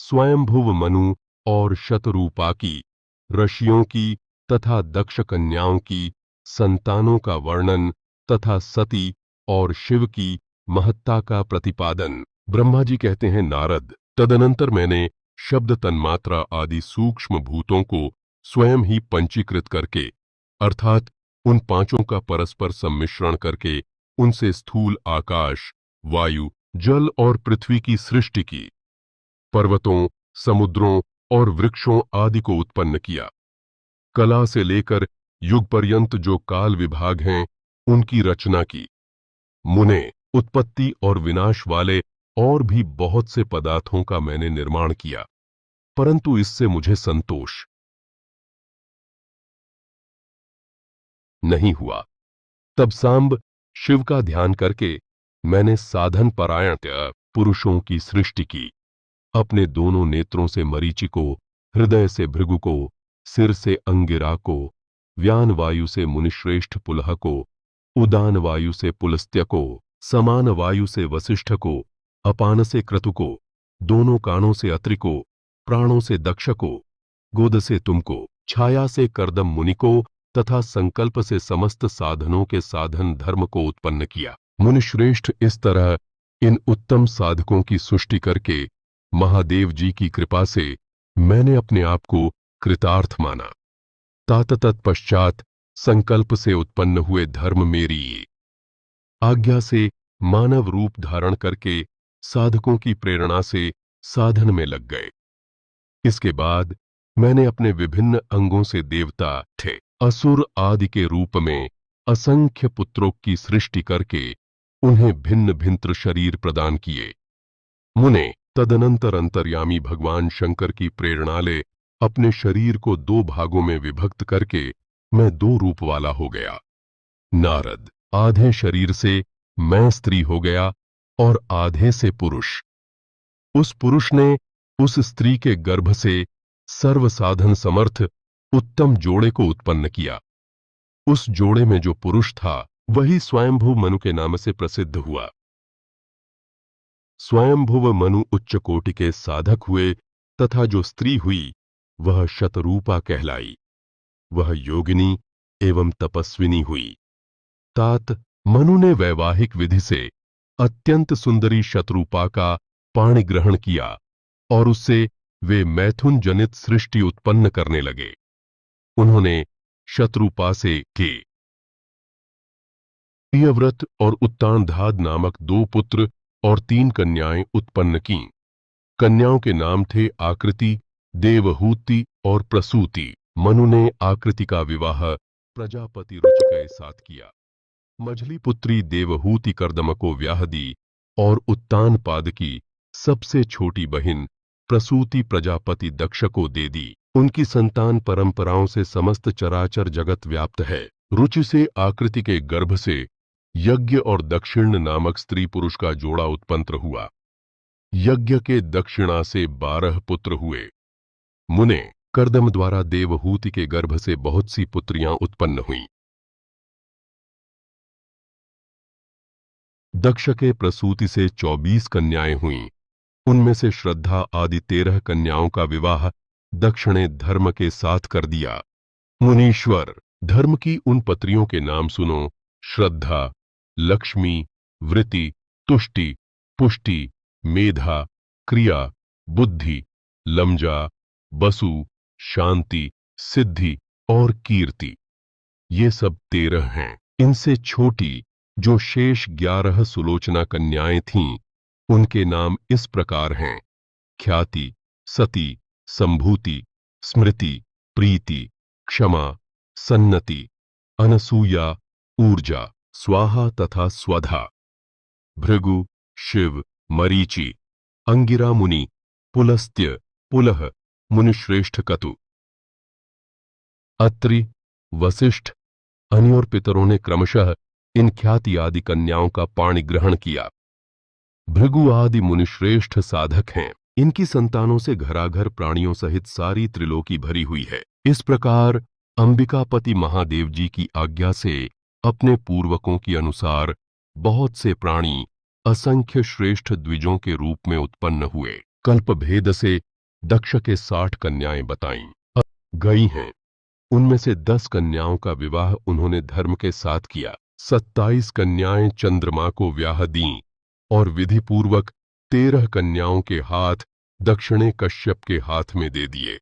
स्वयंभुव मनु और शतरूपा की, ऋषियों की तथा दक्ष कन्याओं की संतानों का वर्णन तथा सती और शिव की महत्ता का प्रतिपादन। ब्रह्मा जी कहते हैं, नारद, तदनंतर मैंने शब्द, तन्मात्रा आदि सूक्ष्म भूतों को स्वयं ही पंचीकृत करके, अर्थात उन पांचों का परस्पर सम्मिश्रण करके उनसे स्थूल आकाश, वायु, जल और पृथ्वी की सृष्टि की, पर्वतों, समुद्रों और वृक्षों आदि को उत्पन्न किया। कला से लेकर युग पर्यंत जो काल विभाग हैं उनकी रचना की। मुने, उत्पत्ति और विनाश वाले और भी बहुत से पदार्थों का मैंने निर्माण किया, परंतु इससे मुझे संतोष नहीं हुआ। तब सांब शिव का ध्यान करके मैंने साधन परायण पुरुषों की सृष्टि की। अपने दोनों नेत्रों से मरीचि को, हृदय से भृगु को, सिर से अंगिरा को, व्यान वायु से मुनिश्रेष्ठ पुलह को, उदान वायु से पुलस्त्य को, समान वायु से वसिष्ठ को, अपान से क्रतु को, दोनों कानों से अत्रि को, प्राणों से दक्ष को, गोद से तुमको, छाया से कर्दम मुनि को तथा संकल्प से समस्त साधनों के साधन धर्म को उत्पन्न किया। मुनिश्रेष्ठ इस तरह इन उत्तम साधकों की सृष्टि करके महादेव जी की कृपा से मैंने अपने आप को कृतार्थ माना। तत्पश्चात संकल्प से उत्पन्न हुए धर्म मेरी आज्ञा से मानव रूप धारण करके साधकों की प्रेरणा से साधन में लग गए। इसके बाद मैंने अपने विभिन्न अंगों से देवता, असुर आदि के रूप में असंख्य पुत्रों की सृष्टि करके उन्हें भिन्न भिन्न शरीर प्रदान किए। मुने, तदनंतर अंतर्यामी भगवान शंकर की प्रेरणा ले अपने शरीर को दो भागों में विभक्त करके मैं दो रूप वाला हो गया। नारद, आधे शरीर से मैं स्त्री हो गया और आधे से पुरुष। उस पुरुष ने उस स्त्री के गर्भ से सर्व साधन समर्थ उत्तम जोड़े को उत्पन्न किया। उस जोड़े में जो पुरुष था वही स्वयंभुव मनु के नाम से प्रसिद्ध हुआ। स्वयंभुव मनु उच्च कोटि के साधक हुए तथा जो स्त्री हुई वह शतरूपा कहलाई। वह योगिनी एवं तपस्विनी हुई। तात मनु ने वैवाहिक विधि से अत्यंत सुंदरी शतरूपा का पाणि ग्रहण किया और उससे वे मैथुन जनित सृष्टि उत्पन्न करने लगे। उन्होंने शतरूपा से प्रियव्रत और उत्तानधाद नामक दो पुत्र और 3 कन्याएं उत्पन्न कीं। कन्याओं के नाम थे आकृति, देवहूति और प्रसूति। मनु ने आकृति का विवाह प्रजापति रुचि के साथ किया। मझली पुत्री देवहूति कर्दम को ब्याह दी और उत्तानपाद की सबसे छोटी बहिन प्रसूति प्रजापति दक्ष को दे दी। उनकी संतान परंपराओं से समस्त चराचर जगत व्याप्त है। रुचि से आकृति के गर्भ से यज्ञ और दक्षिण नामक स्त्री पुरुष का जोड़ा उत्पन्न हुआ। यज्ञ के दक्षिणा से 12 पुत्र हुए। मुने, कर्दम द्वारा देवहूति के गर्भ से बहुत सी पुत्रियां उत्पन्न हुईं। दक्ष के प्रसूति से 24 कन्याएं हुईं। उनमें से श्रद्धा आदि 13 कन्याओं का विवाह दक्ष ने धर्म के साथ कर दिया। मुनीश्वर, धर्म की उन पत्रियों के नाम सुनो: श्रद्धा, लक्ष्मी, वृत्ति, तुष्टि, पुष्टि, मेधा, क्रिया, बुद्धि, लमजा, बसु, शांति, सिद्धि और कीर्ति। ये सब 13 हैं। इनसे छोटी जो शेष 11 सुलोचना कन्याएं थीं, उनके नाम इस प्रकार हैं: ख्याति, सती, संभूति, स्मृति, प्रीति, क्षमा, सन्नति, अनसूया, ऊर्जा, स्वाहा तथा स्वधा। भृगु, शिव, मरीचि, अंगिरा मुनि, पुलस्त्य, पुलह, मुनिश्रेष्ठ कतु, अत्रि, वसिष्ठ, अनि और पितरों ने क्रमशः इन ख्याति आदि कन्याओं का पाणि ग्रहण किया। भृगु आदि मुनिश्रेष्ठ साधक हैं। इनकी संतानों से घराघर प्राणियों सहित सारी त्रिलोकी भरी हुई है। इस प्रकार अंबिकापति महादेव जी की आज्ञा से अपने पूर्वकों की अनुसार बहुत से प्राणी असंख्य श्रेष्ठ द्विजों के रूप में उत्पन्न हुए। कल्प भेद से दक्ष के 60 कन्याएं बताईं गई हैं। उनमें से 10 कन्याओं का विवाह उन्होंने धर्म के साथ किया। 27 कन्याएं चंद्रमा को ब्याह दीं और विधि पूर्वक 13 कन्याओं के हाथ दक्षिणे कश्यप के हाथ में दे दिए।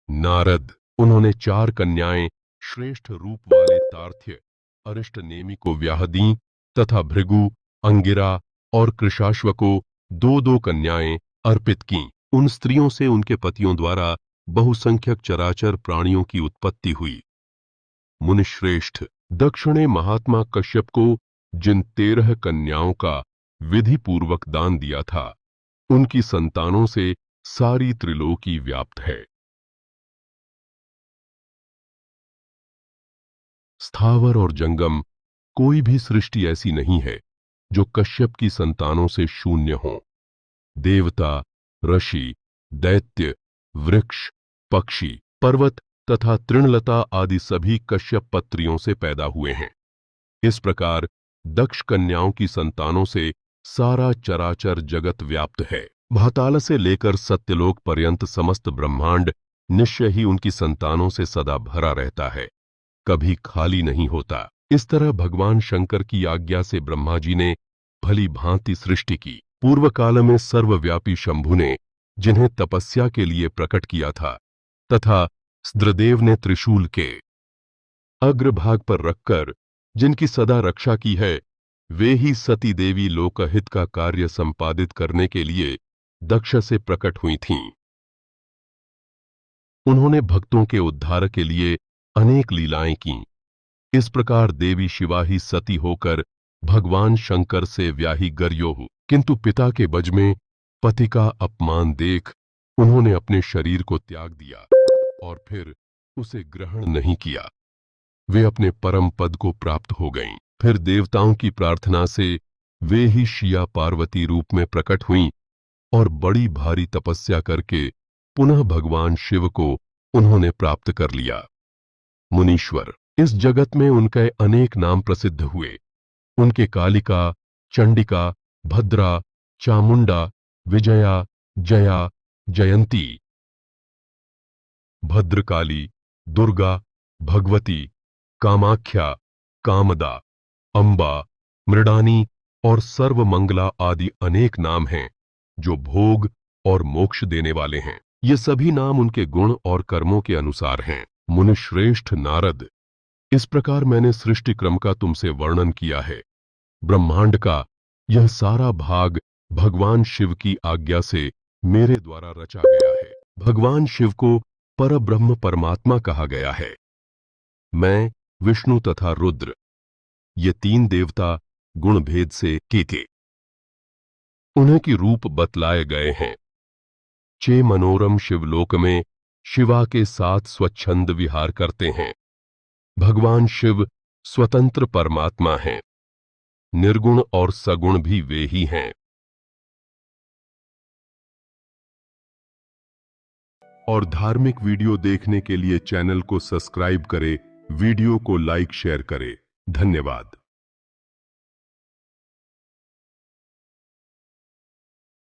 नारद, उन्होंने 4 कन्याएं श्रेष्ठ रूप वाले तार्थ्य अरिष्ट नेमि को ब्याह दीं तथा भृगु, अंगिरा और कृशाश्व को 2-2 कन्याएं अर्पित कीं। उन स्त्रियों से उनके पतियों द्वारा बहुसंख्यक चराचर प्राणियों की उत्पत्ति हुई। मुनिश्रेष्ठ, दक्षिणे महात्मा कश्यप को जिन 13 कन्याओं का विधि पूर्वक दान दिया था, उनकी संतानों से सारी त्रिलोकी व्याप्त है। स्थावर और जंगम कोई भी सृष्टि ऐसी नहीं है जो कश्यप की संतानों से शून्य हो। देवता, ऋषि, दैत्य, वृक्ष, पक्षी, पर्वत तथा तृणलता आदि सभी कश्यप पत्रियों से पैदा हुए हैं। इस प्रकार दक्ष कन्याओं की संतानों से सारा चराचर जगत व्याप्त है। पाताल से लेकर सत्यलोक पर्यंत समस्त ब्रह्मांड निश्चय ही उनकी संतानों से सदा भरा रहता है, कभी खाली नहीं होता। इस तरह भगवान शंकर की आज्ञा से ब्रह्मा जी ने भली भांति सृष्टि की। पूर्व काल में सर्वव्यापी शंभु ने जिन्हें तपस्या के लिए प्रकट किया था तथा स्द्रदेव ने त्रिशूल के अग्रभाग पर रखकर जिनकी सदा रक्षा की है, वे ही सती देवी लोकहित का कार्य संपादित करने के लिए दक्ष से प्रकट हुई थीं। उन्होंने भक्तों के उद्धार के लिए अनेक लीलाएं कीं। इस प्रकार देवी शिवा ही सती होकर भगवान शंकर से व्याही गर्योहु, किंतु पिता के बज में पति का अपमान देख उन्होंने अपने शरीर को त्याग दिया और फिर उसे ग्रहण नहीं किया। वे अपने परम पद को प्राप्त हो गईं। फिर देवताओं की प्रार्थना से वे ही शिया पार्वती रूप में प्रकट हुईं और बड़ी भारी तपस्या करके पुनः भगवान शिव को उन्होंने प्राप्त कर लिया। मुनीश्वर, इस जगत में उनके अनेक नाम प्रसिद्ध हुए। उनके कालिका, चंडिका, भद्रा, चामुंडा, विजया, जया, जयंती, भद्रकाली, दुर्गा, भगवती, कामाख्या, कामदा, अंबा, मृडानी और सर्वमंगला आदि अनेक नाम हैं जो भोग और मोक्ष देने वाले हैं। ये सभी नाम उनके गुण और कर्मों के अनुसार हैं। मुनिश्रेष्ठ नारद, इस प्रकार मैंने सृष्टि क्रम का तुमसे वर्णन किया है। ब्रह्मांड का यह सारा भाग भगवान शिव की आज्ञा से मेरे द्वारा रचा गया है। भगवान शिव को परब्रह्म परमात्मा कहा गया है। मैं, विष्णु तथा रुद्र, ये 3 देवता गुण भेद से थे। उन्हें की रूप बतलाए गए हैं। चे मनोरम शिवलोक में शिवा के साथ स्वच्छंद विहार करते हैं। भगवान शिव स्वतंत्र परमात्मा हैं। निर्गुण और सगुण भी वे ही हैं। और धार्मिक वीडियो देखने के लिए चैनल को सब्सक्राइब करें, वीडियो को लाइक शेयर करें। धन्यवाद।